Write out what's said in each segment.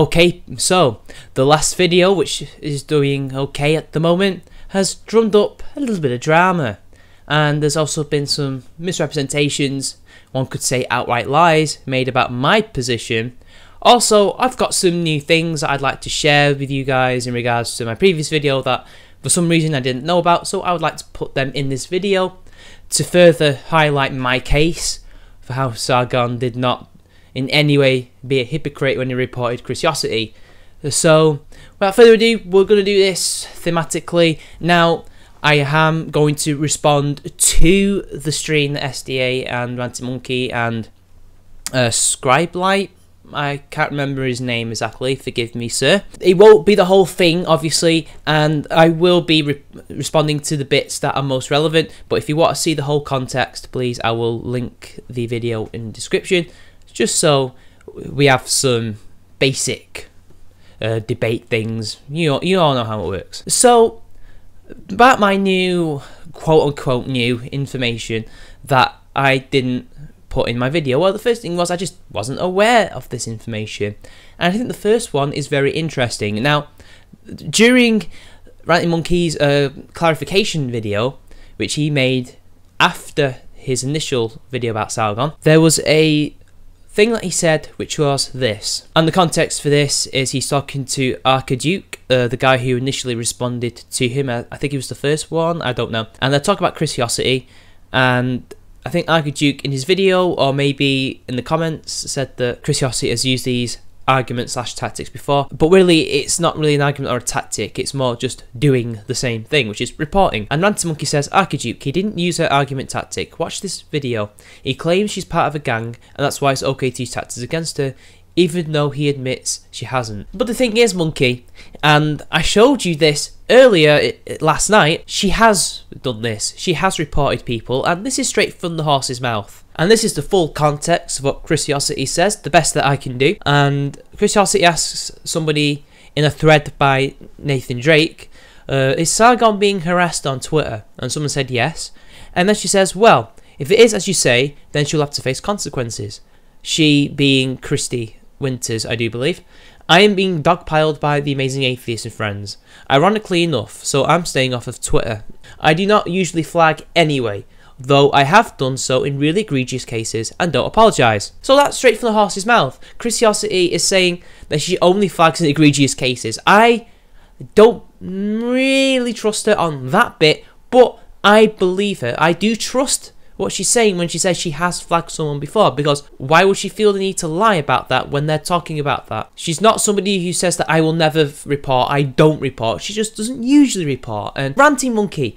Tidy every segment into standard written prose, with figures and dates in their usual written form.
Okay, so the last video, which is doing okay at the moment, has drummed up a little bit of drama, and there's also been some misrepresentations, one could say outright lies, made about my position. Also, I've got some new things that I'd like to share with you guys in regards to my previous video that for some reason I didn't know about, so I would like to put them in this video to further highlight my case for how Sargon did not in any way be a hypocrite when he reported Curiosity. So without further ado, we're going to do this thematically. Now I am going to respond to the stream that SDA and Ranting Monkey and Scribelight, I can't remember his name exactly, forgive me sir. It won't be the whole thing obviously, and I will be responding to the bits that are most relevant, but if you want to see the whole context, please, I will link the video in the description, just so we have some basic debate things. You all know how it works. So about my new quote-unquote new information that I didn't put in my video. Well, the first thing was I just wasn't aware of this information, and I think the first one is very interesting. Now, during Ranting Monkey's clarification video, which he made after his initial video about Sargon, there was a thing that he said which was this, and the context for this is he's talking to Archduke, the guy who initially responded to him. I think he was the first one, I don't know, and they're talking about Curiosity, and I think Archduke in his video, or maybe in the comments, said that Curiosity has used these arguments / tactics before, but really it's not really an argument or a tactic, it's more just doing the same thing, which is reporting. And Ranting Monkey says, Archduke, he didn't use her argument tactic, watch this video, he claims she's part of a gang and that's why it's okay to use tactics against her, even though he admits she hasn't. But the thing is, Monkey, and I showed you this earlier last night, she has done this, she has reported people, and this is straight from the horse's mouth. And this is the full context of what Curiosity says, the best that I can do. And Curiosity asks somebody in a thread by Nathan Drake, is Sargon being harassed on Twitter? And someone said yes. And then she says, well, if it is as you say, then she'll have to face consequences. She being Christy Winters, I do believe. I am being dogpiled by the amazing atheists and friends. Ironically enough, so I'm staying off of Twitter. I do not usually flag anyway, though I have done so in really egregious cases and don't apologise. So that's straight from the horse's mouth. Curiosity is saying that she only flags in egregious cases. I don't really trust her on that bit, but I believe her. I do trust what she's saying when she says she has flagged someone before, because why would she feel the need to lie about that when they're talking about that? She's not somebody who says that I will never report, I don't report, she just doesn't usually report. And Ranting Monkey,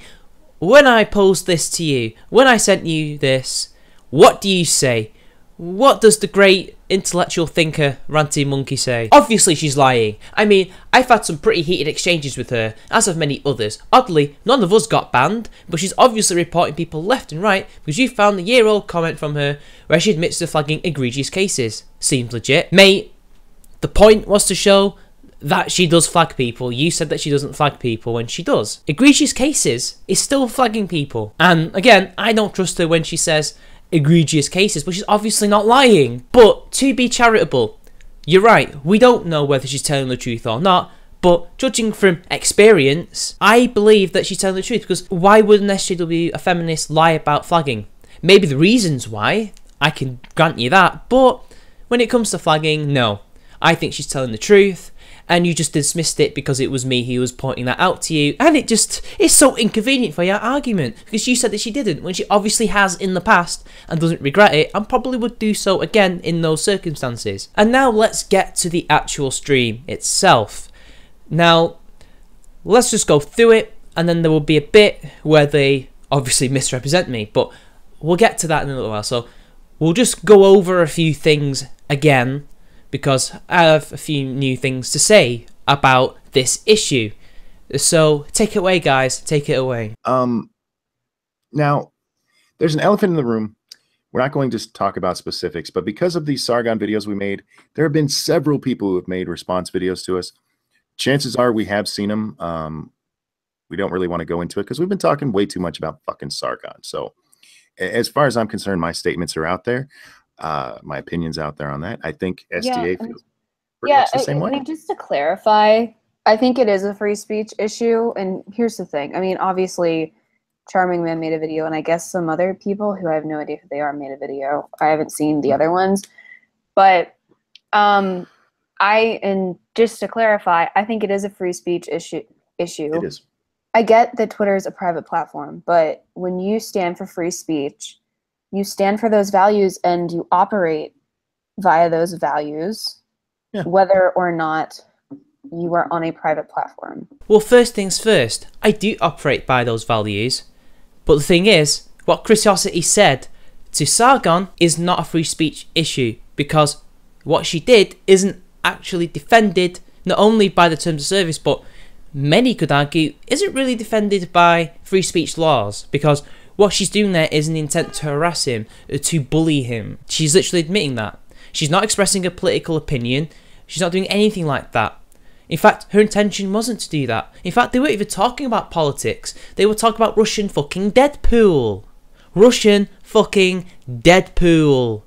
when I posed this to you, when I sent you this, what do you say? What does the great intellectual thinker Ranting Monkey say? Obviously she's lying. I mean, I've had some pretty heated exchanges with her, as have many others. Oddly, none of us got banned, but she's obviously reporting people left and right because you found the year-old comment from her where she admits to flagging egregious cases. Seems legit. Mate, the point was to show that she does flag people. You said that she doesn't flag people when she does. Egregious cases is still flagging people. And again, I don't trust her when she says egregious cases, but she's obviously not lying. But to be charitable, you're right, we don't know whether she's telling the truth or not, but judging from experience, I believe that she's telling the truth, because why would an SJW, a feminist, lie about flagging? Maybe the reasons why, I can grant you that, but when it comes to flagging, no. I think she's telling the truth, and you just dismissed it because it was me who was pointing that out to you, and it's so inconvenient for your argument, because you said that she didn't, when she obviously has in the past, and doesn't regret it, and probably would do so again in those circumstances. And now let's get to the actual stream itself. Now, let's just go through it, and then there will be a bit where they obviously misrepresent me, but we'll get to that in a little while. So we'll just go over a few things again, because I have a few new things to say about this issue. So take it away, guys. Take it away. Now, there's an elephant in the room. We're not going to talk about specifics, but because of these Sargon videos we made, there have been several people who have made response videos to us. Chances are we have seen them. We don't really want to go into it because we've been talking way too much about fucking Sargon. So as far as I'm concerned, my statements are out there. My opinion's out there on that. I think SDA feels. pretty much the same way. I mean, just to clarify, I think it is a free speech issue. And here's the thing. I mean, obviously, CharmingMan made a video, and I guess some other people who I have no idea who they are made a video. I haven't seen the other ones. But and just to clarify, I think it is a free speech issue. It is. I get that Twitter is a private platform, but when you stand for free speech, you stand for those values and you operate via those values, whether or not you are on a private platform. Well, first things first, I do operate by those values, but the thing is, what Curiosity said to Sargon is not a free speech issue, because what she did isn't actually defended not only by the terms of service, but many could argue isn't really defended by free speech laws, because what she's doing there is an intent to harass him, to bully him. She's literally admitting that. She's not expressing a political opinion. She's not doing anything like that. In fact, her intention wasn't to do that. In fact, they weren't even talking about politics. They were talking about Russian fucking Deadpool. Russian fucking Deadpool.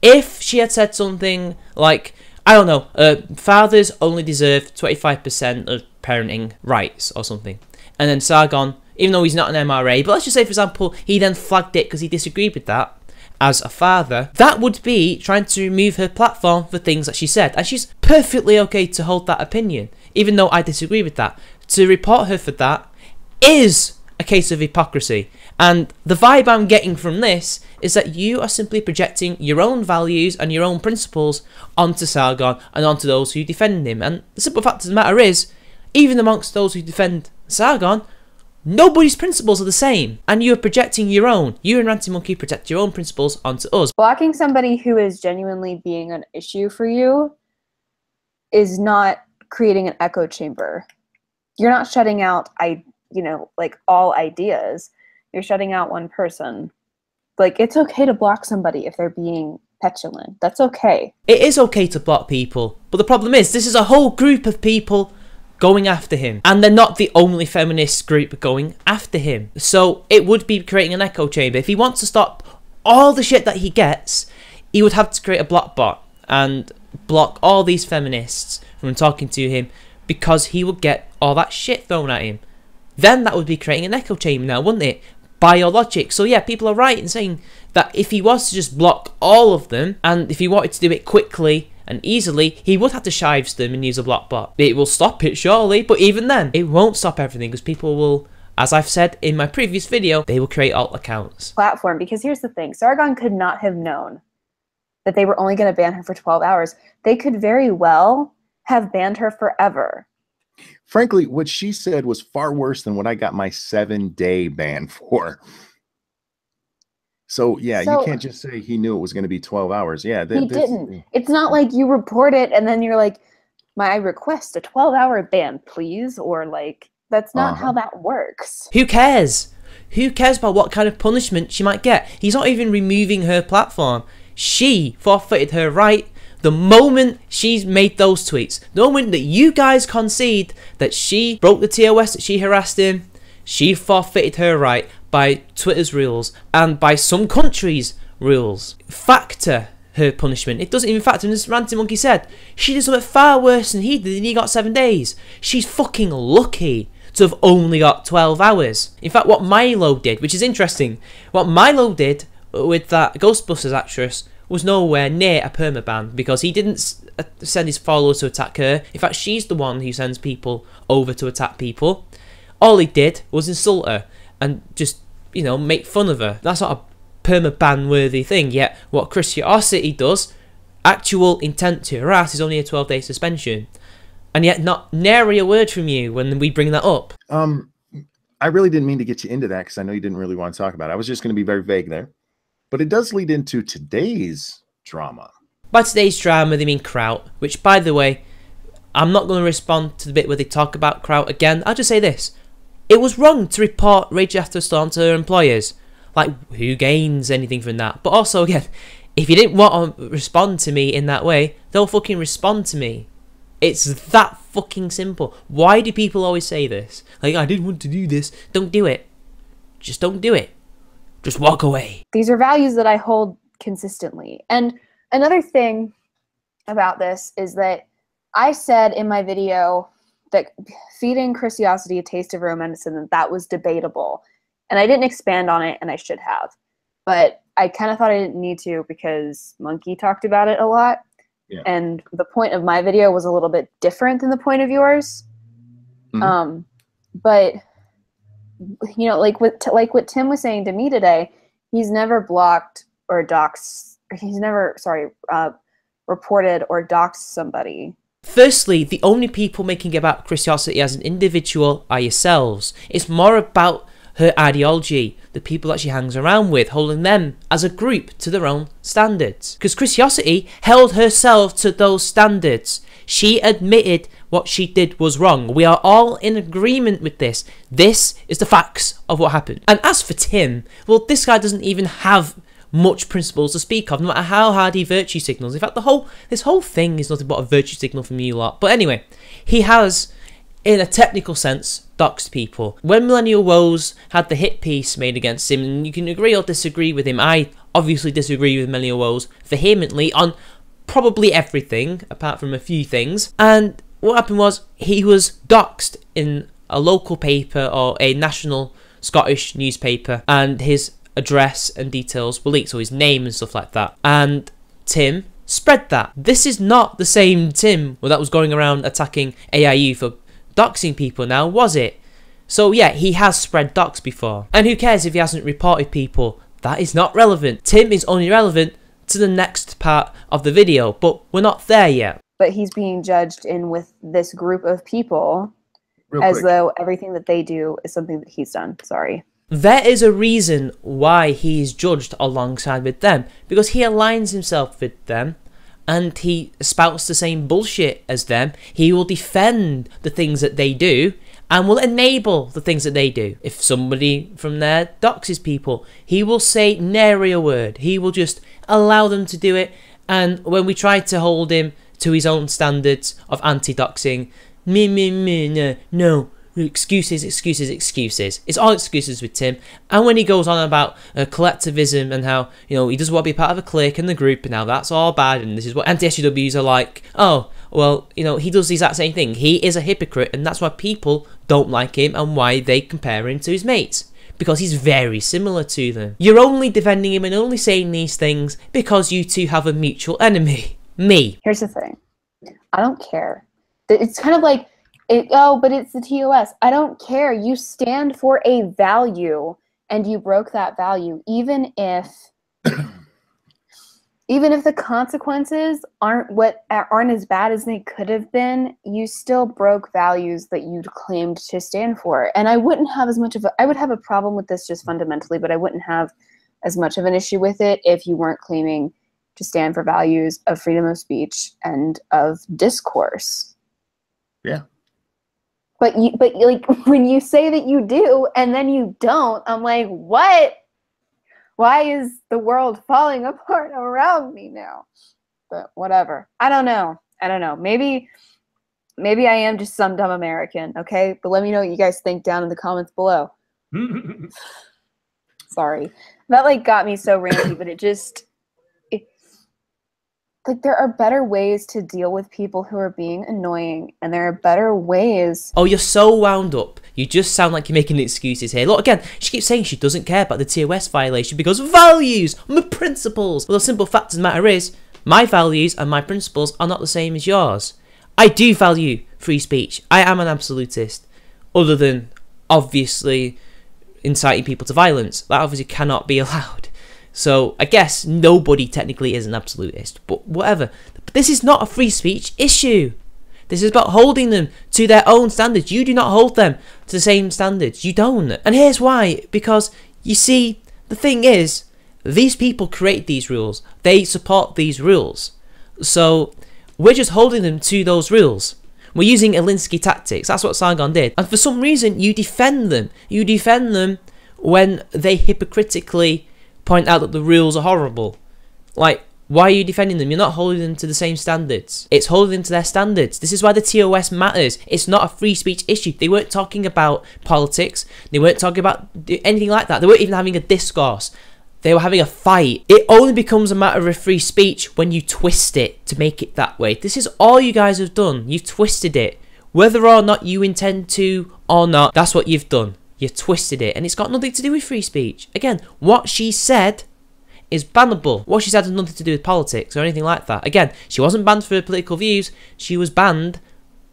If she had said something like, I don't know, fathers only deserve 25% of parenting rights or something, and then Sargon, even though he's not an MRA, but let's just say, for example, he then flagged it because he disagreed with that as a father, that would be trying to remove her platform for things that she said, and she's perfectly okay to hold that opinion, even though I disagree with that. To report her for that is a case of hypocrisy, and the vibe I'm getting from this is that you are simply projecting your own values and your own principles onto Sargon and onto those who defend him, and the simple fact of the matter is, even amongst those who defend Sargon, nobody's principles are the same, and you're projecting your own. You and Ranting Monkey project your own principles onto us. Blocking somebody who is genuinely being an issue for you is not creating an echo chamber. You're not shutting out, like all ideas. You're shutting out one person. Like, it's okay to block somebody if they're being petulant. That's okay. It is okay to block people, but the problem is this is a whole group of people going after him, and they're not the only feminist group going after him, so it would be creating an echo chamber. If he wants to stop all the shit that he gets, he would have to create a block bot and block all these feminists from talking to him, because he would get all that shit thrown at him. Then that would be creating an echo chamber now, wouldn't it? By your logic. So yeah, people are right in saying that if he was to just block all of them, and if he wanted to do it quickly and easily, he would have to shives them and use a block bot. It will stop it, surely, but even then, it won't stop everything, because people will, as I've said in my previous video, they will create alt accounts. Platform, because here's the thing, Sargon could not have known that they were only going to ban her for 12 hours. They could very well have banned her forever. Frankly, what she said was far worse than what I got my 7-day ban for. So, yeah, you can't just say he knew it was going to be 12 hours. Yeah, he didn't. It's not like you report it and then you're like, I request a 12-hour ban, please. Or like, that's not how that works. Who cares? Who cares about what kind of punishment she might get? He's not even removing her platform. She forfeited her right the moment she's made those tweets. The moment that you guys concede that she broke the TOS, that she harassed him, she forfeited her right by Twitter's rules and by some countries' rules. Factor her punishment. It doesn't even factor. As Ranting Monkey said, she did something far worse than he did, and he got 7 days. She's fucking lucky to have only got 12 hours. In fact, what Milo did, which is interesting, what Milo did with that Ghostbusters actress was nowhere near a permaban, because he didn't send his followers to attack her. In fact, she's the one who sends people over to attack people. All he did was insult her and just, make fun of her. That's not a permaban worthy thing. Yet what Curiosity does, actual intent to harass, is only a 12-day suspension, and yet not nary a word from you when we bring that up. I really didn't mean to get you into that, because I know you didn't really want to talk about it. I was just going to be very vague there. But it does lead into today's drama. By today's drama, they mean Kraut, which, by the way, I'm not going to respond to the bit where they talk about Kraut again. I'll just say this. It was wrong to report Rage After Storm to her employers. Like, who gains anything from that? But also, again, if you didn't want to respond to me in that way, don't fucking respond to me. It's that fucking simple. Why do people always say this? Like, I didn't want to do this. Don't do it. Just don't do it. Just walk away. These are values that I hold consistently. And another thing about this is that I said in my video that feeding Christiosity a taste of real medicine, that was debatable. And I didn't expand on it, and I should have. But I kind of thought I didn't need to because Monkey talked about it a lot. Yeah. And the point of my video was a little bit different than the point of yours. Mhm. But, you know, like what Tim was saying to me today, he's never blocked or doxed, he's never, reported or doxed somebody. Firstly, the only people making it about Christiosity as an individual are yourselves. It's more about her ideology, the people that she hangs around with, holding them as a group to their own standards. Because Christiosity held herself to those standards. She admitted what she did was wrong. We are all in agreement with this. This is the facts of what happened. And as for Tim, well, this guy doesn't even have much principles to speak of, no matter how hard he virtue signals. In fact, this whole thing is nothing but a virtue signal from you lot. But anyway, he has, in a technical sense, doxed people. When Millennial Woes had the hit piece made against him, and you can agree or disagree with him, I obviously disagree with Millennial Woes vehemently on probably everything, apart from a few things. And what happened was, he was doxed in a local paper or a national Scottish newspaper, and his address and details were leaked, so his name and stuff like that. And Tim spread that. This is not the same Tim that was going around attacking AIU for doxing people now, was it? So yeah, he has spread dox before. And who cares if he hasn't reported people? That is not relevant. Tim is only relevant to the next part of the video, but we're not there yet. But he's being judged in with this group of people Real as quick. though everything that they do is something that he's done. Sorry. There is a reason why he is judged alongside with them, because he aligns himself with them and he spouts the same bullshit as them. He will defend the things that they do and will enable the things that they do. If somebody from there doxes people, he will say nary a word. He will just allow them to do it. And when we try to hold him to his own standards of anti-doxing, no. Excuses. It's all excuses with Tim. And when he goes on about collectivism and how, you know, he doesn't want to be part of a clique in the group and now that's all bad and this is what anti-SJWs are like. Oh, well, you know, he does the exact same thing. He is a hypocrite and that's why people don't like him and why they compare him to his mates. Because he's very similar to them. You're only defending him and only saying these things because you two have a mutual enemy. Me. Here's the thing. I don't care. It's kind of like, but it's the TOS. I don't care. You stand for a value, and you broke that value, even if the consequences aren't as bad as they could have been. You still broke values that you'd claimed to stand for. And I wouldn't have I would have a problem with this just fundamentally, but I wouldn't have as much of an issue with it if you weren't claiming to stand for values of freedom of speech and of discourse. Yeah. But like when you say that you do and then you don't, I'm like, what? Why is the world falling apart around me now? But whatever. I don't know. Maybe I am just some dumb American, okay? But let me know what you guys think down in the comments below. Sorry. That like got me so ranty, but like there are better ways to deal with people who are being annoying, and there are better ways. Oh, you're so wound up. You just sound like you're making excuses here. Look, again, she keeps saying she doesn't care about the TOS violation because values, my principles. Well, the simple fact of the matter is, my values and my principles are not the same as yours. I do value free speech. I am an absolutist. Other than, obviously, inciting people to violence. That obviously cannot be allowed. So, I guess nobody technically is an absolutist, but whatever. But this is not a free speech issue. This is about holding them to their own standards. You do not hold them to the same standards. You don't. And here's why. Because, you see, the thing is, these people create these rules. They support these rules. So, we're just holding them to those rules. We're using Alinsky tactics. That's what Sargon did. And for some reason, you defend them. You defend them when they hypocritically point out that the rules are horrible. Like, why are you defending them? You're not holding them to the same standards. It's holding them to their standards. This is why the TOS matters. It's not a free speech issue. They weren't talking about politics. They weren't talking about anything like that. They weren't even having a discourse. They were having a fight. It only becomes a matter of free speech when you twist it to make it that way. This is all you guys have done. You've twisted it. Whether or not you intend to or not, that's what you've done. You've twisted it, and it's got nothing to do with free speech. Again, what she said is bannable. What she said has nothing to do with politics or anything like that. Again, she wasn't banned for her political views. She was banned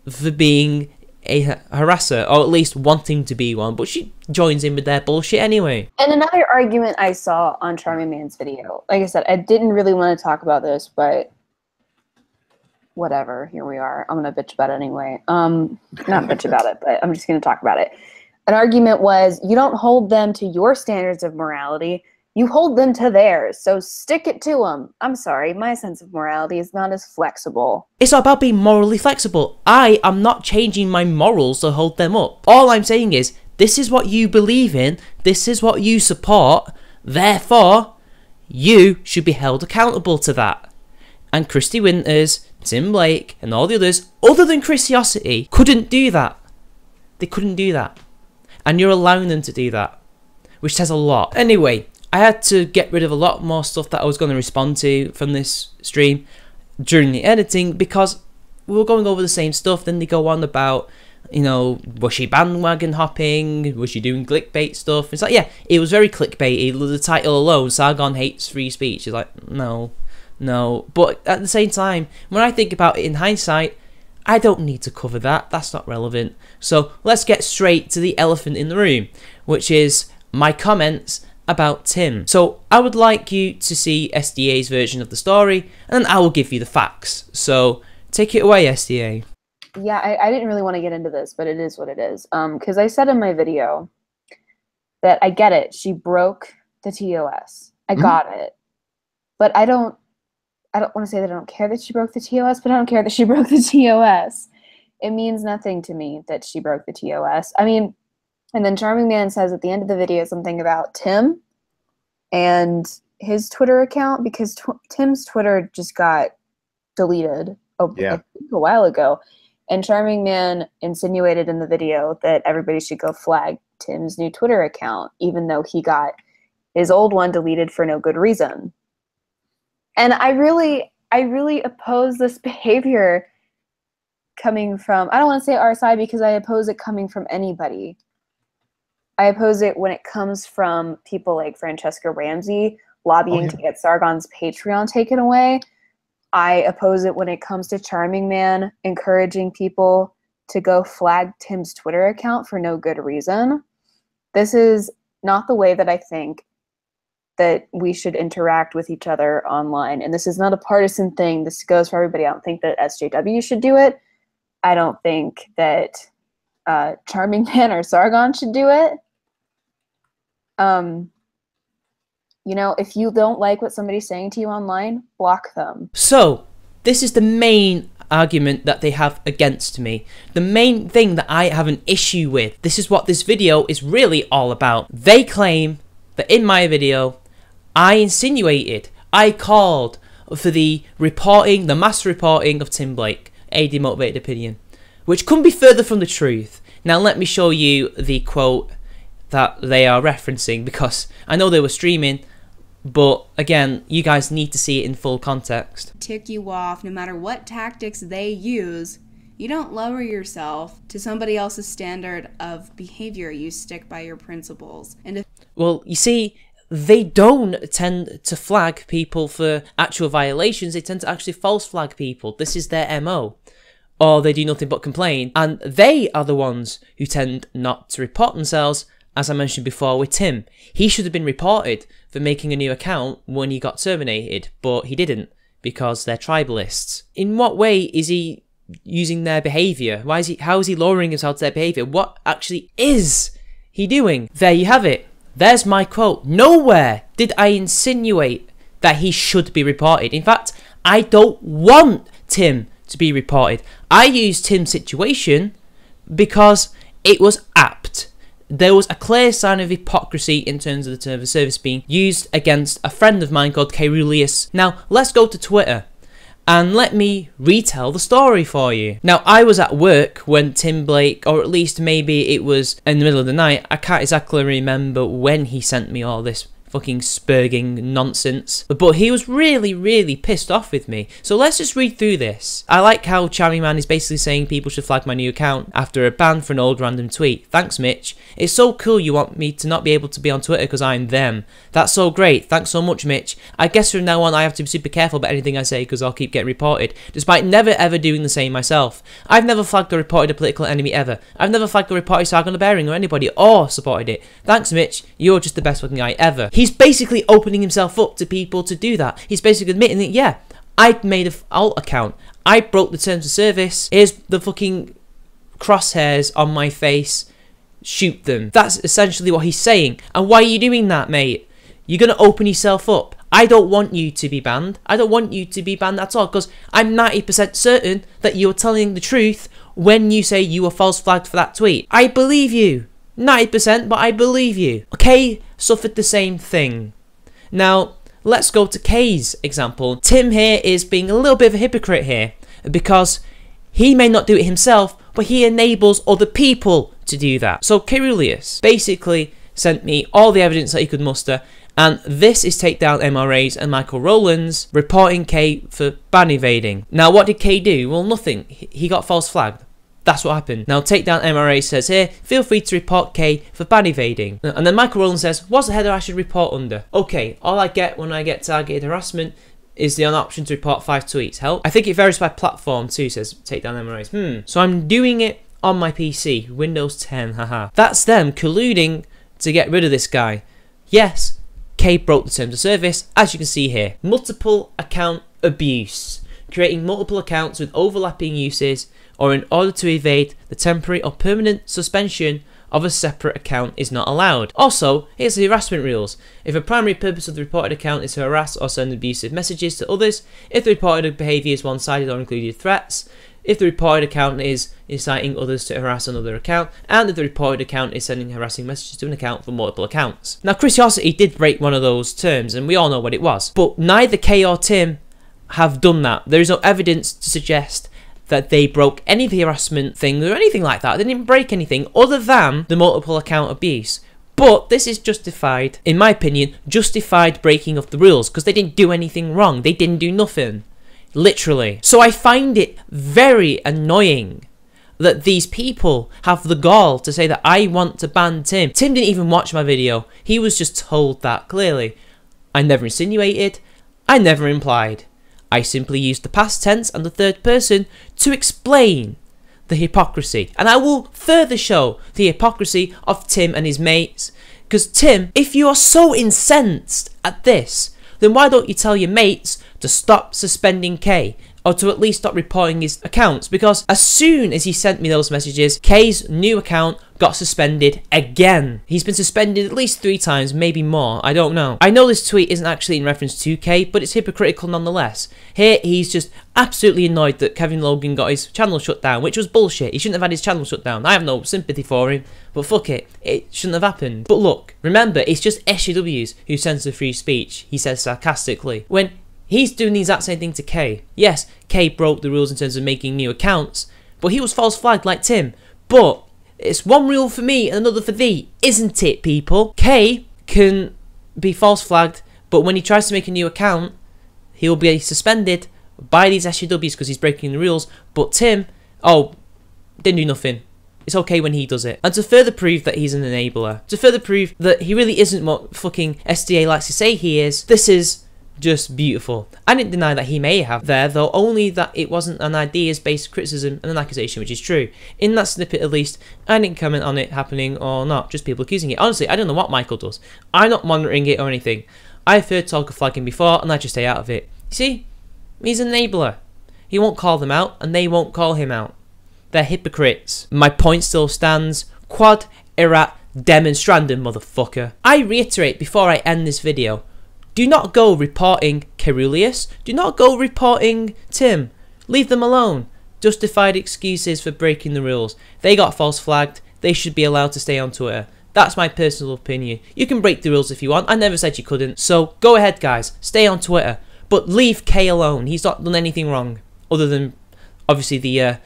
for being a harasser, or at least wanting to be one, but she joins in with their bullshit anyway. And another argument I saw on CharmingMan's video, like I said, I didn't really want to talk about this, but whatever, here we are. I'm gonna bitch about it anyway. Not bitch about it, but I'm just gonna talk about it. An argument was, you don't hold them to your standards of morality, you hold them to theirs, so stick it to them. I'm sorry, my sense of morality is not as flexible. It's not about being morally flexible. I am not changing my morals to hold them up. All I'm saying is, this is what you believe in, this is what you support, therefore, you should be held accountable to that. And Christy Winters, Tim Blake, and all the others, other than Christiosity, couldn't do that. They couldn't do that. And you're allowing them to do that, which says a lot. Anyway, I had to get rid of a lot more stuff that I was going to respond to from this stream during the editing, because we were going over the same stuff. Then they go on about, you know, was she bandwagon hopping? Was she doing clickbait stuff? It's like, yeah, it was very clickbaity. The title alone, Sargon hates free speech. It's like, no. But at the same time, when I think about it in hindsight, I don't need to cover that. That's not relevant. So let's get straight to the elephant in the room, which is my comments about Tim. So I would like you to see SDA's version of the story, and then I will give you the facts. So take it away, SDA. Yeah, I didn't really want to get into this, but it is what it is. Because I said in my video that I get it. She broke the TOS. I got it. But I don't want to say that I don't care that she broke the TOS, but I don't care that she broke the TOS. It means nothing to me that she broke the TOS. I mean, and then CharmingMan says at the end of the video something about Tim and his Twitter account, because Tim's Twitter just got deleted I think a while ago. And CharmingMan insinuated in the video that everybody should go flag Tim's new Twitter account, even though he got his old one deleted for no good reason. And I really oppose this behavior coming from, I don't want to say our side, because I oppose it coming from anybody. I oppose it when it comes from people like Francesca Ramsey lobbying to get Sargon's Patreon taken away. I oppose it when it comes to CharmingMan encouraging people to go flag Tim's Twitter account for no good reason. This is not the way that I think that we should interact with each other online. And this is not a partisan thing. This goes for everybody. I don't think that SJW should do it. I don't think that CharmingMan or Sargon should do it. You know, if you don't like what somebody's saying to you online, block them. So, this is the main argument that they have against me. The main thing that I have an issue with. This is what this video is really all about. They claim that in my video, I insinuated, I called for the reporting, the mass reporting of Tim Blake, a demotivated opinion, which couldn't be further from the truth. Now let me show you the quote that they are referencing, because I know they were streaming, but again, you guys need to see it in full context. Tick you off no matter what tactics they use. You don't lower yourself to somebody else's standard of behavior. You stick by your principles. And if well, you see, they don't tend to flag people for actual violations. They tend to actually false flag people. This is their MO. Or they do nothing but complain. And they are the ones who tend not to report themselves, as I mentioned before with Tim. He should have been reported for making a new account when he got terminated, but he didn't, because they're tribalists. In what way is he using their behaviour? How is he lowering himself to their behaviour? What actually is he doing? There you have it. There's my quote. Nowhere did I insinuate that he should be reported. In fact, I don't want Tim to be reported. I used Tim's situation because it was apt. There was a clear sign of hypocrisy in terms of the term of service being used against a friend of mine called Kairulius. Now, let's go to Twitter and let me retell the story for you. Now, I was at work when Tim Blake, or at least maybe it was in the middle of the night, I can't exactly remember when he sent me all this fucking spurging nonsense. But he was really pissed off with me. So let's just read through this. I like how CharmingMan is basically saying people should flag my new account after a ban for an old random tweet. Thanks, Mitch. It's so cool you want me to not be able to be on Twitter because I'm them. That's so great. Thanks so much, Mitch. I guess from now on I have to be super careful about anything I say because I'll keep getting reported, despite never ever doing the same myself. I've never flagged or reported a political enemy ever. I've never flagged or reported Sargon the Bearing or anybody or supported it. Thanks, Mitch. You're just the best fucking guy ever. He's basically opening himself up to people to do that. He's basically admitting that, yeah, I made an alt account. I broke the terms of service. Here's the fucking crosshairs on my face. Shoot them. That's essentially what he's saying. And why are you doing that, mate? You're going to open yourself up. I don't want you to be banned. I don't want you to be banned at all because I'm 90% certain that you're telling the truth when you say you were false flagged for that tweet. I believe you. 90%, but I believe you. Kay suffered the same thing. Now, let's go to Kay's example. Tim here is being a little bit of a hypocrite here because he may not do it himself, but he enables other people to do that. So Kerulius basically sent me all the evidence that he could muster, and this is Takedown MRA's and Michael Rowland's reporting Kay for ban evading. Now, what did Kay do? Well, nothing. He got false flagged. That's what happened. Now, Takedown MRA says here, feel free to report Kay for ban evading. And then Michael Rowland says, what's the header I should report under? Okay, all I get when I get targeted harassment is the option to report 5 tweets. Help? I think it varies by platform too, says Takedown MRA. So I'm doing it on my PC, Windows 10, haha. That's them colluding to get rid of this guy. Yes, Kay broke the terms of service, as you can see here. Multiple account abuse. Creating multiple accounts with overlapping uses or in order to evade the temporary or permanent suspension of a separate account is not allowed. Also, here's the harassment rules. If a primary purpose of the reported account is to harass or send abusive messages to others, if the reported behaviour is one-sided or included threats, if the reported account is inciting others to harass another account, and if the reported account is sending harassing messages to an account for multiple accounts. Now, Curiosity did break one of those terms, and we all know what it was. But neither Kay or Tim have done that. There is no evidence to suggest that they broke any of the harassment things or anything like that. They didn't break anything other than the multiple account abuse. But this is justified, in my opinion, justified breaking of the rules because they didn't do anything wrong. They didn't do nothing. Literally. So I find it very annoying that these people have the gall to say that I want to ban Tim. Tim didn't even watch my video. He was just told that clearly. I never insinuated. I never implied. I simply used the past tense and the third person to explain the hypocrisy. And I will further show the hypocrisy of Tim and his mates. Because Tim, if you are so incensed at this, then why don't you tell your mates to stop suspending Kay? Or to at least stop reporting his accounts? Because as soon as he sent me those messages, Kay's new account got suspended again. He's been suspended at least 3 times, maybe more, I don't know. I know this tweet isn't actually in reference to Kay, but it's hypocritical nonetheless. Here, he's just absolutely annoyed that Kevin Logan got his channel shut down, which was bullshit. He shouldn't have had his channel shut down. I have no sympathy for him, but fuck it. It shouldn't have happened. But look, remember, it's just SJWs who censor free speech, he says sarcastically. When he's doing the exact same thing to Kay. Yes, Kay broke the rules in terms of making new accounts, but he was false flagged like Tim. But it's one rule for me and another for thee, isn't it, people? Kay can be false flagged, but when he tries to make a new account, he'll be suspended by these SJWs because he's breaking the rules. But Tim, oh, didn't do nothing. It's okay when he does it. And to further prove that he's an enabler, to further prove that he really isn't what fucking SDA likes to say he is, this is just beautiful. I didn't deny that he may have there, though only that it wasn't an ideas-based criticism and an accusation, which is true. In that snippet at least, I didn't comment on it happening or not, just people accusing it. Honestly, I don't know what Michael does. I'm not monitoring it or anything. I've heard talk of flagging before and I just stay out of it. You see? He's an enabler. He won't call them out and they won't call him out. They're hypocrites. My point still stands. Quad erat demonstrandum, motherfucker. I reiterate before I end this video, do not go reporting Kerulius. Do not go reporting Tim. Leave them alone. Justified excuses for breaking the rules. They got false flagged. They should be allowed to stay on Twitter. That's my personal opinion. You can break the rules if you want. I never said you couldn't. So go ahead, guys. Stay on Twitter. But leave Kay alone. He's not done anything wrong. Other than, obviously, the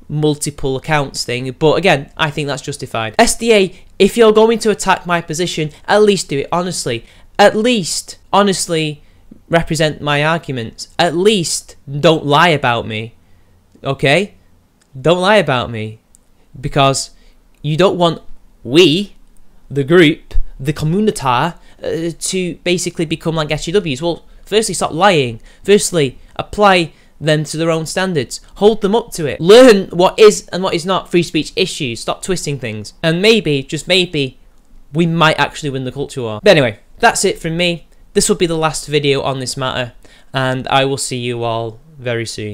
multiple accounts thing. But again, I think that's justified. SDA, if you're going to attack my position, at least do it honestly. at least honestly represent my arguments. At least don't lie about me. Okay? Don't lie about me. Because you don't want we, the group, the community, to basically become like SJWs. Well, firstly, stop lying. Firstly, apply them to their own standards. Hold them up to it. Learn what is and what is not free speech issues. Stop twisting things. And maybe, just maybe, we might actually win the culture war. But anyway, that's it from me. This will be the last video on this matter, and I will see you all very soon.